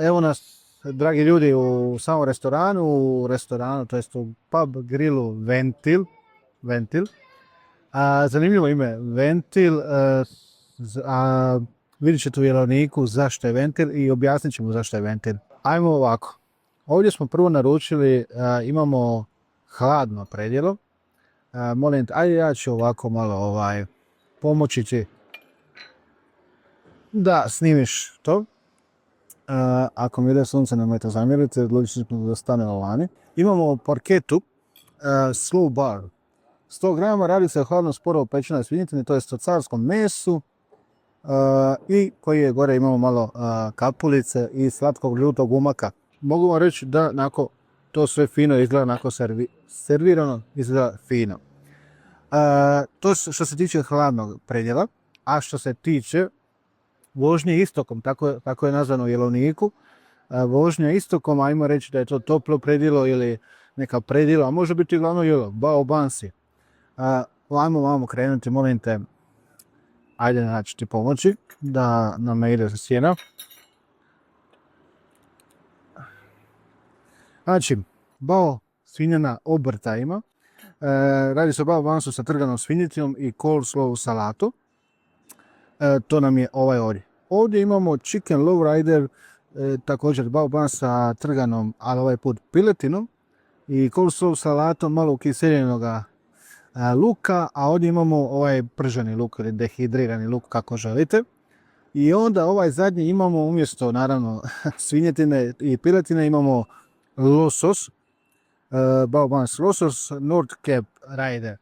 Evo nas, dragi ljudi, u samom restoranu, to jest u pub grillu Ventil. Zanimljivo ime, Ventil, vidjet ćete u jelovniku zašto je Ventil i objasnit ćemo zašto je Ventil. Ajmo ovako, ovdje smo prvo naručili, imamo hladno predjelo. Molim te, ajde ja ću ovako malo pomoći ti da snimiš to. Ako mi ide sunce, nemojte zamjeriti, odlučili smo da stanemo vani. Imamo porketu, slow bar. 100 grama, radi se o hladno sporo pečenoj svinjetini, to jest o carskom mesu. I koji je gore imamo malo kapulice i slatkog ljutog umaka. Mogu vam reći da nakon to sve fino izgleda, nakon servirano izgleda fino. To što se tiče hladnog predjela, a što se tiče vožnje istokom, tako je nazvano u jelovniku. Vožnja istokom, ajmo reći da je to toplo predjelo ili neka predjelo, a može biti glavno jelo, bao bansi. Ajmo krenuti, molim te, ajde znači ti pomoći da nam ne ide sjena. Znači, bao svinjana obrta ima. Radi se o bao bansu sa trganom svinjetinom i coleslaw salatu. To nam je ovaj ovdje. Ovdje imamo chicken lowrider, također bao ban sa trganom, ali ovaj put piletinom i coleslaw salatom malo ukiseljenoga luka, a ovdje imamo ovaj prženi luk ili dehidrirani luk, kako želite. I onda ovaj zadnji imamo umjesto naravno svinjetine i piletine imamo losos, bao ban s losos, North Cape Rider,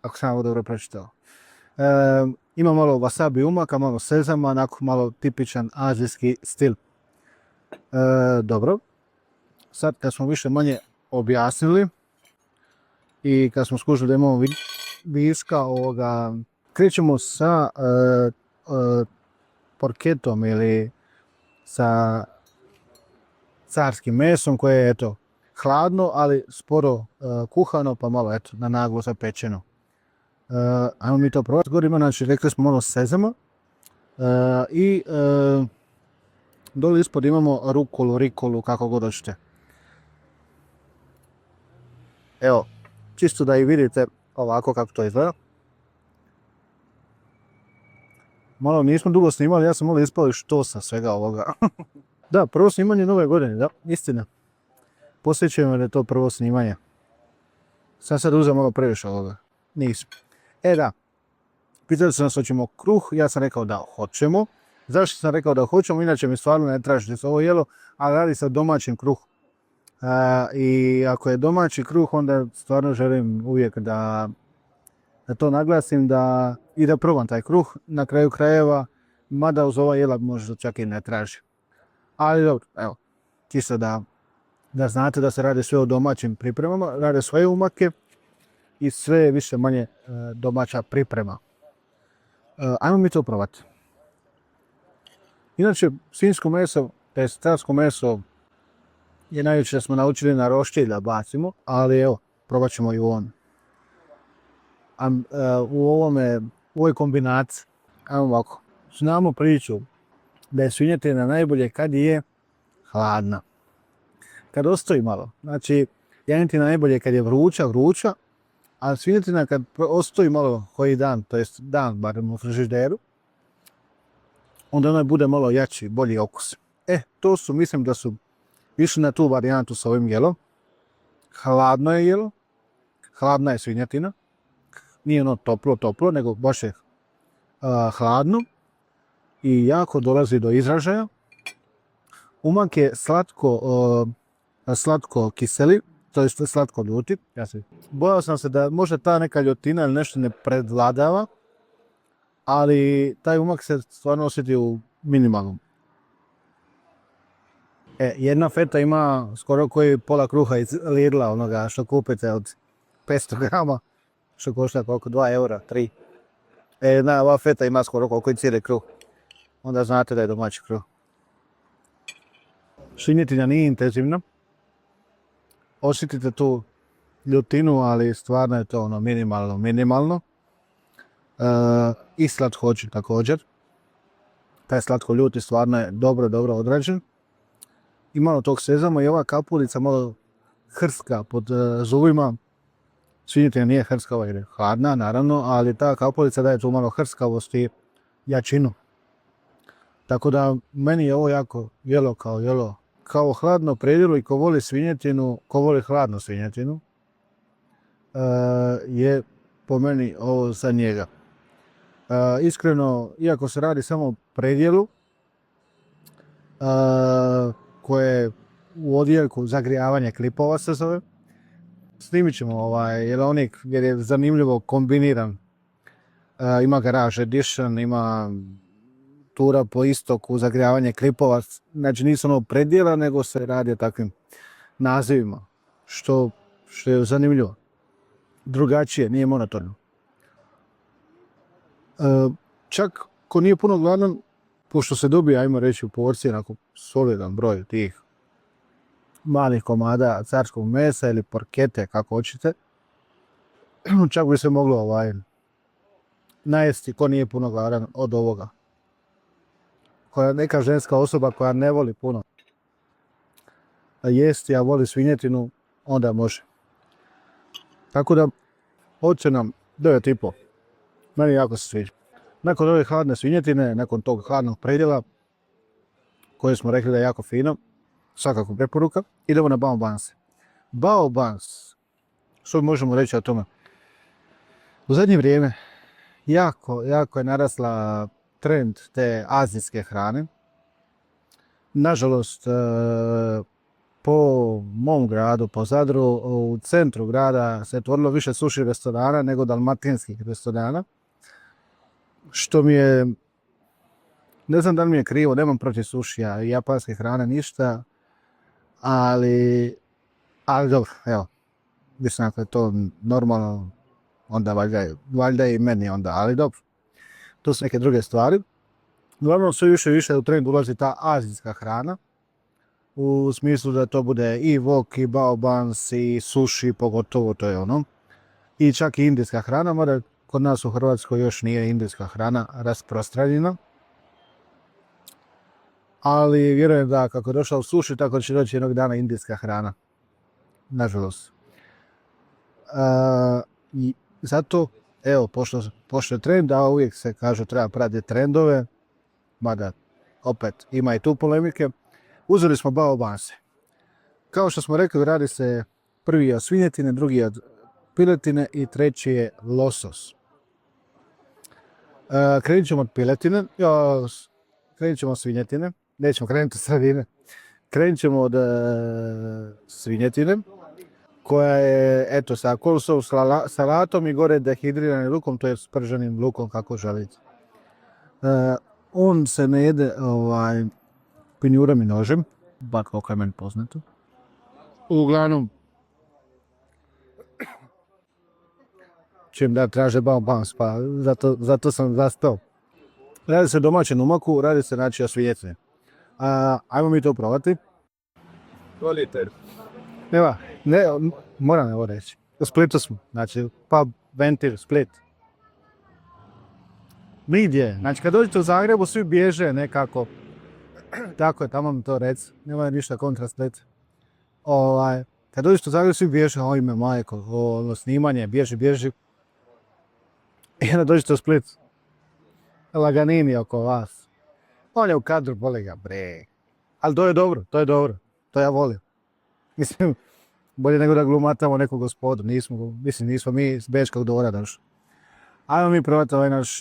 ako sam ovo dobro pročitao. Ima malo wasabi umaka, malo sezama, onako malo tipičan azijski stil. Dobro, sad kad smo više manje objasnili i kad smo skužili da imamo viška ovoga, krećemo sa porketom ili sa carskim mesom koje je eto hladno, ali sporo kuhano, pa malo eto na naglo zapečeno. Ajmo mi to probati. Gore ima, znači rekli smo malo sezama i dole ispod imamo rikolu, kako god hoćete. Evo, čisto da i vidite ovako kako to izgleda. Malo nismo dugo snimali, ja sam malo ispali što sa svega ovoga. Da, prvo snimanje nove godine, da, istina. Posjećujemo da je to prvo snimanje. Sam sad uzeo malo previše ovoga. Nisam. Da, pitali su nas hoćemo kruh, ja sam rekao da hoćemo. Zašto sam rekao da hoćemo, inače mi stvarno ne tražite se ovo jelo, ali radi se o domaćem kruhu. I ako je domaći kruh, onda stvarno želim uvijek da to naglasim i da probam taj kruh. Na kraju krajeva, mada uz ova jela možda čak i ne traži. Ali dobro, evo, čisto da znate da se radi sve o domaćim pripremama, rade svoje umake i sve je više manje domaća priprema. Ajmo mi to probati. Inače, svinjsko meso, carsko meso je najviše da smo naučili na roštilj da bacimo, ali evo, probat ćemo i u ovom. U ovoj kombinaciji, ajmo ovako, znamo priču da je svinjetina najbolje kad je hladna. Kad ostoji malo, znači janjetina najbolje kad je vruća, a svinjetina kad ostoji malo koji dan, to jest dan barem u frižideru, onda ona bude malo jači, bolji okus. To su, mislim da su išli na tu varijantu s ovim jelom. Hladno je jelo, hladna je svinjetina, nije ono toplo, nego baš je hladno i jako dolazi do izražaja. Umak je slatko kiseli, to je slatko ljuti. Bojao sam se da možda ta neka ljutina ili nešto ne prevladava, ali taj umak se stvarno osjeti u minimalnom. Jedna feta ima skoro koji pola kruha iz Lidla, onoga što kupite od 500 grama, što košta koliko, 2 eura, 3. Ova feta ima skoro koliko i cijeli kruh. Onda znate da je domaći kruh. Svinjetina nije intenzivna. Osjetite tu ljutinu, ali stvarno je to ono minimalno. I slatkoću također. Taj slatko ljuti stvarno je dobro odrađen. i malo tog sezama i ova kapulica malo hrska pod zubima. Svinjetina nije hrskava jer je hladna, naravno, ali ta kapulica daje tu malo hrskavosti i jačinu. Tako da meni je ovo jako jelo kao hladno predjelo i ko voli svinjetinu, ko voli hladnu svinjetinu, je po meni ovo za njega. Iskreno, iako se radi samo o predjelu, koje u odjeljku zagrijavanje klipova se zove, snimit ćemo jer je zanimljivo kombiniran. Ima Garage Edition, ima tura po istoku, zagrijavanje klipova, znači nisu ono predjela, nego se radi o takvim nazivima, što je zanimljivo. Drugačije, nije monotorno. Čak ko nije puno gladan, pošto se dobije, ajmo reći, u porcije, onako solidan broj tih malih komada carskog mesa ili porkete, kako hoćete, čak bi se moglo najesti ko nije puno gladan od ovoga. Koja neka ženska osoba koja ne voli puno jesti, a voli svinjetinu, onda može. Tako da, ocjena 9,5. Meni jako se sviđa. Nakon ove hladne svinjetine, nakon tog hladnog predjela, koje smo rekli da je jako fino, svakako preporuka, idemo na bao banse. Bao bans, što možemo reći o tome? U zadnje vrijeme jako je narasla trend te azijske hrane. Nažalost, po mom gradu, po Zadru, u centru grada se otvorilo više sushi restorana nego dalmatinskih restorana. Što mi je, ne znam da li mi je krivo, nemam protiv sušija i japanske hrane ništa, ali dobro, evo, mislim ako je to normalno, onda valjda i meni onda, ali dobro, to su neke druge stvari. Uglavnom sve više i više u trend ulazi ta azijska hrana, u smislu da to bude i wok, i bao bans, i sushi, pogotovo to je ono, i čak i indijska hrana, mada kod nas u Hrvatskoj još nije indijska hrana rasprostranjena. Ali vjerujem da kako je došao sushi, tako će doći jednog dana indijska hrana. Nažalost. I zato, evo, pošto je trend, a uvijek se kaže treba pratiti trendove, mada opet ima i tu polemike, uzeli smo bao banse. Kao što smo rekli, radi se prvi od svinjetine, drugi od piletine i treći je losos. Krenut ćemo od piletine, krenut ćemo od svinjetine, nećemo krenuti od sredine. Krenut ćemo od svinjetine, koja je, eto, sa kolsov salatom i gore dehidriranim lukom, to je s prženim lukom, kako želite. On se ne jede pinjurom i nožem, bar koliko je meni poznato. Uglavnom, čim da traže bao bans, pa zato sam zastao. Radi se o domaćem umaku, radi se znači o svinjetine. Ajmo mi to probati. 2 liter. Evo, moram evo reći. U Splitu smo, znači pub Ventir Split. Nigdje, znači kad dođete u Zagrebu svi bježe nekako. Tako je, tamo mi to reci, nema ništa kontra Split. Kad dođete u Zagrebu svi bježe, ime majko, snimanje, bježi. I onda dođete u Split. Laganini oko vas. On je u kadru, boli ga, bre. Ali to je dobro, to ja volim. Mislim, bolje nego da glumatamo neku gospodu, nismo mi iz Bečkog Dvora došli. Ajmo mi probati ovaj naš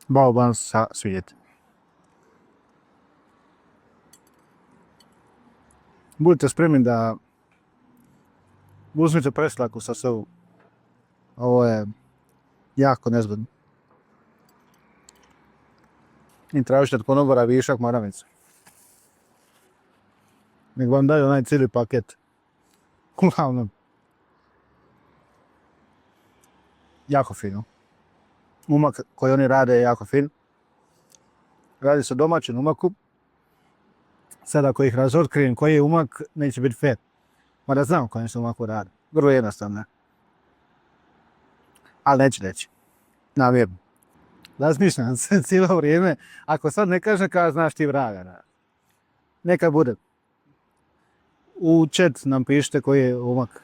bao bans sa svinjetinom. Budite spremni da uzmite preslaku sa sobom. Ovo je jako nezgodno. I tražite od konobara višak maramice. Nek vam daju onaj cijeli paket. Uglavnom. Jako fino. Umak koji oni rade je jako fin. Radi se o domaćem umaku. Sad ako ih razotkrijem koji je umak, neće biti fair. Mada znam kojem se umaku radi. Vrlo jednostavno. Ali neće reći. Namjerno. Razmišljam se cijelo vrijeme. Ako sad ne kaže kada znaš ti vraga. Neka bude. u chat nam pišite koji je umak.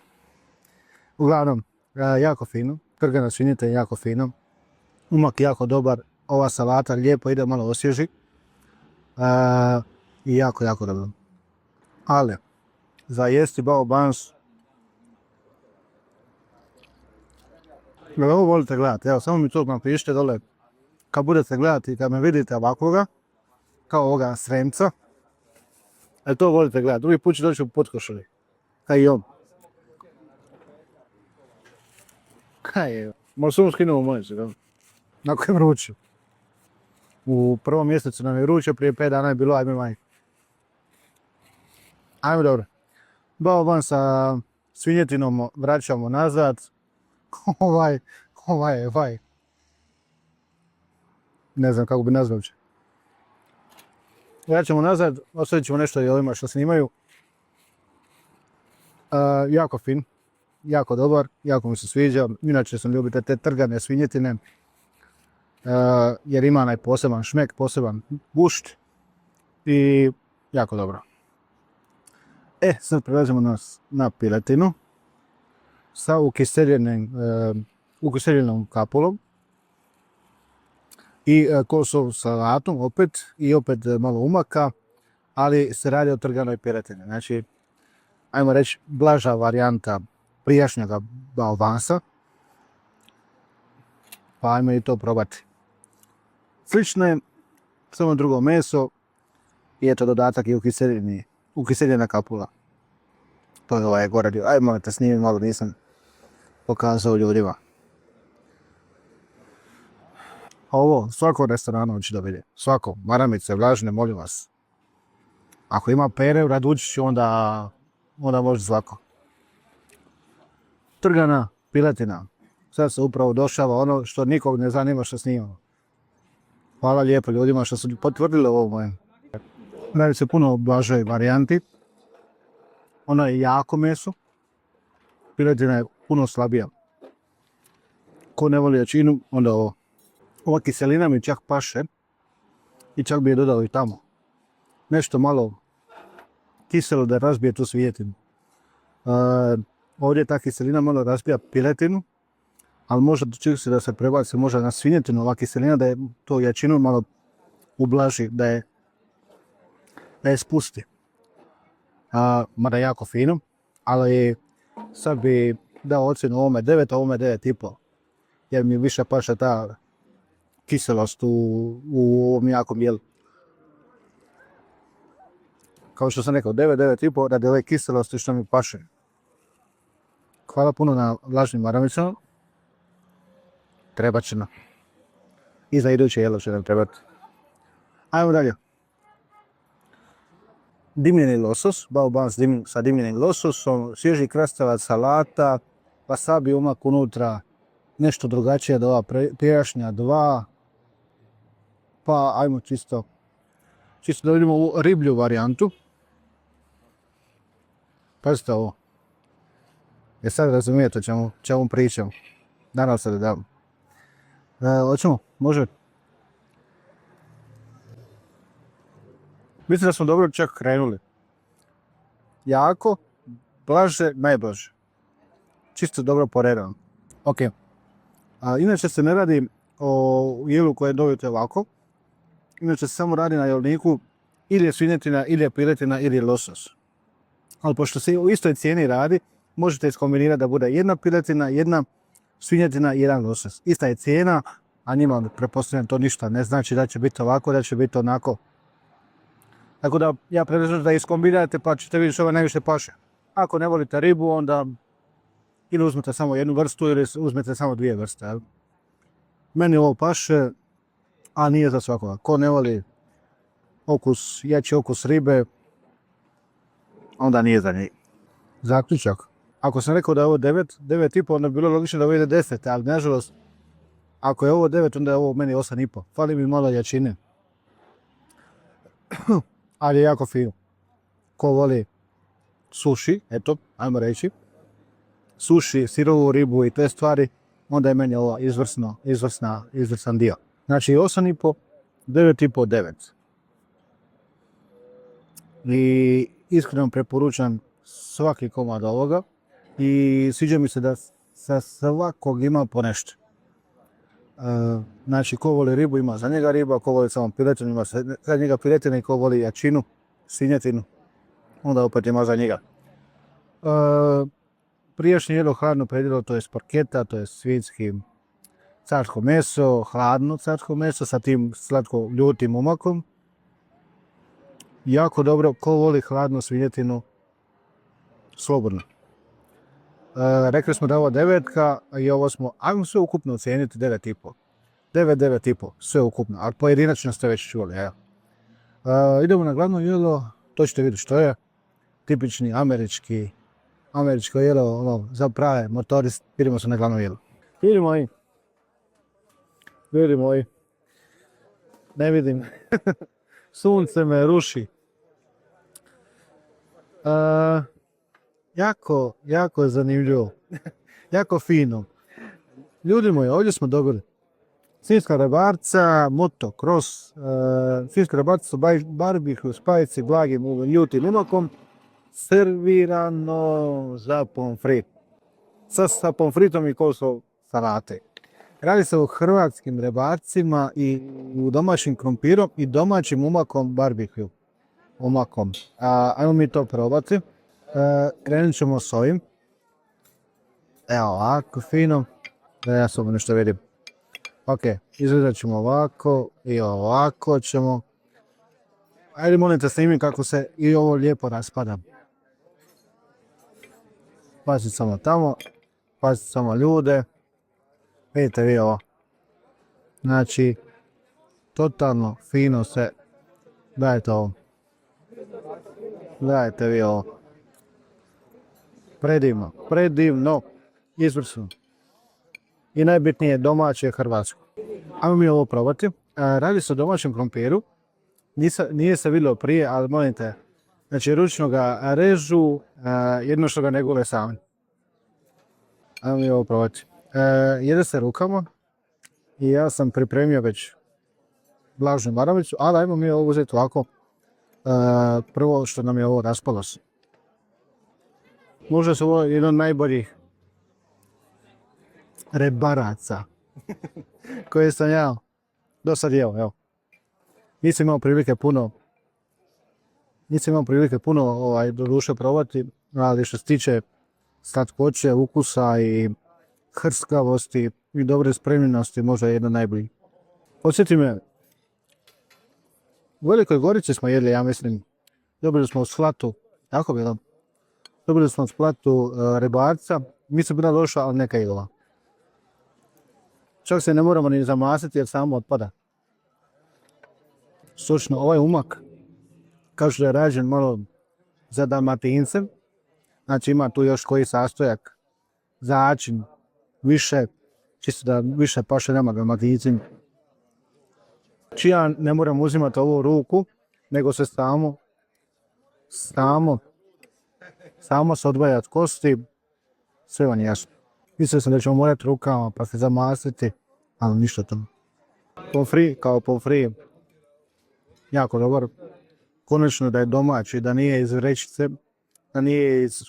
Uglavnom, jako fino, trgana svinjeta je jako fino, umak jako dobar, ova salata lijepo ide, malo osvježi i jako, jako dobro. Ali, za jesti bao buns, ovo volite gledati, evo samo mi to napišite dole kad budete gledati, kad me vidite ovakvoga, kao ovoga sremca, to volite gledati, drugi put će doći u potkošulji, kao i on. Kaj je, možda sam skinuo mojice, nakon je vruće. U prvom mjesecu nam je vruće, prije 5 dana je bilo, ajme majke. Ajme dobro. Bao buns sa svinjetinom vraćamo nazad. Ovaj. Ne znam kako bi nazvao uopće. Vraćamo nazad, ostavit ćemo nešto i ovima što snimaju. Jako fin, jako dobar, jako mi se sviđa. Inače sam ljubitelj te trgane svinjetine. Jer ima onaj poseban šmek, poseban gušt i jako dobro. Sad prelazimo na piletinu sa ukiseljenom kapulom i kosovu salatom opet i opet malo umaka, ali se radi o trganoj piletini. Znači, ajmo reći, blaža varijanta prijašnjega bao bunsa, pa ajmo i to probati. Slično je, samo drugo meso i eto dodatak i ukiseljena kapula. To je ovaj gore dio. Ajmo te snimim malo, nisam pokazao ljudima. Ovo svako restoranu hoće da vidi. Svako, maramice, vlažne, molim vas. Ako ima pere u Radučiću, onda može svako. Trgana piletina. Sad se upravo došava ono što nikog ne zanima što snimamo. Hvala lijepo ljudima što su potvrdili ovo moje. Radi se puno blažoj varijanti. Ono je jako meso. Piletina je puno slabija. Ko ne voli jačinu, onda ovo. Ova kiselina mi čak paše. I čak bi je dodao i tamo. Nešto malo kiselo da razbije tu svinjetinu. Ovdje ta kiselina malo razbija piletinu. Ali možda čini se da se prebaci možda na svinjetinu ova kiselina, da je to jačinu malo ublaži, da je spusti. Mada jako fino, ali sad bi dao ocjenu ovome 9, a ovome 9,5. Jer mi više paše ta kiselost u ovom jakom jelu. Kao što sam rekao, 9, 9,5 radi ove kiselosti što mi paše. Hvala puno na vlažnim maramicama. Trebat će nam. I za iduće jelo će nam trebati. Ajmo dalje. Dimljeni losos, bao buns sa dimljenim lososom, svježi krastavac salata, wasabi umak unutra, nešto drugačije od ova prijašnja dva. Pa ajmo čisto da vidimo ovu riblju varijantu. Pazite ovo. Sad razumijete o čemu pričam. Nadam se da dam. Hoćemo? Može? Mislim da smo dobro čak krenuli. Jako, blaže, najblaže. Čisto dobro poredano. Ok. Inače se ne radi o jelu koje dobijete ovako. Inače se samo radi na jelniku ili je svinjetina, ili je piletina, ili je losos. Ali pošto se u istoj cijeni radi, možete iskombinirati da bude jedna piletina, jedna svinjetina i jedan losos. Ista je cijena, a njima pretpostavljam to ništa ne znači da će biti ovako, da će biti onako. Tako da ja predlažem da iskombinirate pa ćete vidjeti što vam najviše paše. Ako ne volite ribu, onda ili uzmete samo jednu vrstu ili uzmete samo dvije vrste. Jel? Meni ovo paše, a nije za svakoga. Ko ne voli jači okus ribe, onda nije za njih. Zaključak. Ako sam rekao da je ovo 9, 9,5, onda bi bilo logično da ovo ide 10, ali nažalost, ako je ovo 9, onda je ovo meni 8,5. Fali mi malo jačine. Ali je jako fino. Ko voli sushi, eto, ajmo reći, sushi, sirovu ribu i te stvari, onda je meni ovo izvrstan dio. Znači 8,5, 9,5, 9. I iskreno preporučam svaki komad ovoga i sviđa mi se da sa svakog ima po nešto. Znači, ko voli ribu ima za njega riba, ko voli samo piletinu ima za njega piletina i ko voli jačinu, svinjetinu, onda opet ima za njega. Prijašnje jelo hladno predjelo, to je parketa, to je svinjski carsko meso, hladno carsko meso sa tim slatko ljutim umakom. Jako dobro, ko voli hladnu svinjetinu, slobodno. Rekli smo da je ovo 9 i ovo smo, ajmo sve ukupno ocijeniti 9,5. 9,5, sve ukupno, ali pojedinačno ste već čuli. Idemo na glavno jelo, to ćete vidjeti što je. Tipični američko jelo, za prave motoriste. Idemo se na glavno jelo. Vidimo i. Ne vidim. Sunce me ruši. Jako je zanimljivo. Jako fino. Ljudi moji, ovdje smo dobili svinjska rebarca, motocross, svinjska rebarca su barbecue, spajci, blagim, ljutim umakom, servirano za pomfrit. Sa pomfritom i kosom salate. Radi se o hrvatskim rebarcima i u domaćim krompirom i domaćim umakom barbecue. Ajmo mi to probati. Krenut ćemo s ovim. Evo ovako fino. Da ja samo nešto vidim. Ok, izgledat ćemo ovako i ovako ćemo. Ajde molim te snimim kako se i ovo lijepo raspada. Pazite samo tamo, pazite samo ljude. Vidite vi ovo. Znači, totalno fino se. Dajte ovo. Dajte vi ovo. Predivno. Izvrsno. I najbitnije domaće hrvatsko. Ajmo mi ovo probati. Radi se o domaćem krompiru. Nije se vidjelo prije, ali molim te. Znači, ručno ga režu, jedno što ga ne gule sami. Ajmo mi ovo probati. Jede se rukama i ja sam pripremio već vlažnu maramicu, ali ajmo mi ovo uzeti ovako. Prvo što nam je ovo raspalo se. Možda su ovo jedan od najboljih rebaraca koje sam ja do sad jeo. Evo. Nisam imao prilike puno do duše probati, ali što se tiče slatkoće, ukusa i hrskavosti i dobre spremljenosti, možda je jedan najbolji. Podsjeti me, u Velikoj Gorici smo jedli, ja mislim, dobili smo u Splatu, tako bilo, dobili smo u Splatu rebarca, mislim bila loša, ali neka jela. Čak se ne moramo ni zamasiti jer samo otpada. Sočno, ovaj umak, kažu da je rađen malo za Dalmatincem, znači ima tu još koji sastojak, začin, više, čisto da više paše nama Dalmatincima. Ja ne moram uzimati ovu ruku, nego se samo se odvajati kosti, sve vam je jasno. Mislio sam da ćemo morati rukama pa se zamasiti, ali ništa tamo. Pomfri kao pomfri, jako dobar. Konačno da je domaći, da nije iz vrećice, da nije iz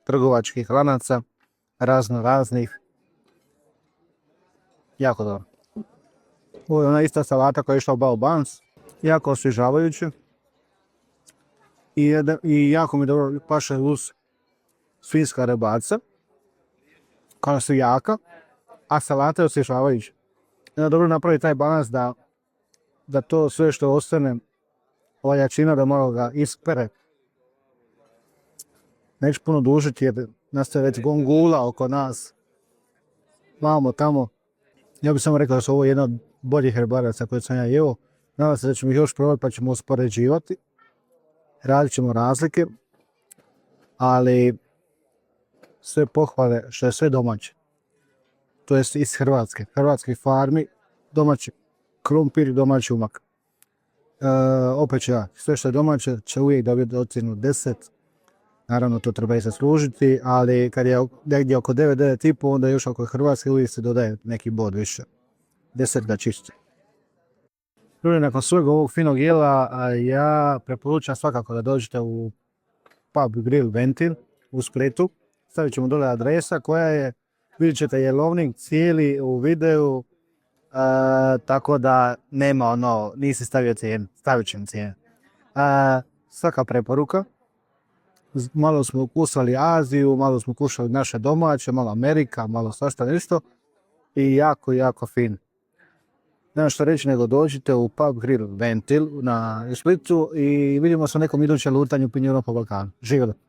trgovačkih lanaca, raznih. Jako dobro. Ovo je ona ista salata koja je išla u bao buns, jako osvježavajuće. I jako mi dobro paše uz svinjska rebarca, koja su jaka, a salata je osvježavajuća. Dobro napravi taj balans da to sve što ostane, ova jačina da malo ga ispere. Neću puno dužiti jer nastaje već gongula oko nas. Vamo tamo. Ja bih samo rekao da su ovo jedna od boljih rebaraca koje sam ja jeo. Nadam se da ćemo ih još probati pa ćemo uspoređivati. Radit ćemo razlike. Ali sve pohvale što je sve domaće. To jest iz Hrvatske. Hrvatskih farmi, domaći krumpir i domaći umak. Opet ću ja, sve što je domaće će uvijek dobiti ocjenu 10. Naravno to treba i zaslužiti, ali kad je negdje oko 9,5, onda još oko Hrvatske uvijek se dodaje neki bod više. 10 ga čisti. Nakon svega ovog finog jela, ja preporučam svakako da dođete u Pub Grill Ventil u Splitu. Stavit ćemo dole adresa koja je, vidjet ćete jelovnik cijeli u videu, tako da nema ono, nisi stavio cijenu, stavit ćemo cijenu. Svaka preporuka. Malo smo ukusali Aziju, malo smo kušali naše domaće, malo Amerika, malo svašta nešto i jako, jako fin. Nema što reći nego dođite u Pub Grill Ventil na Splitu i vidimo se u nekom idućem lutanju pinjura po Balkanu. Živjeli!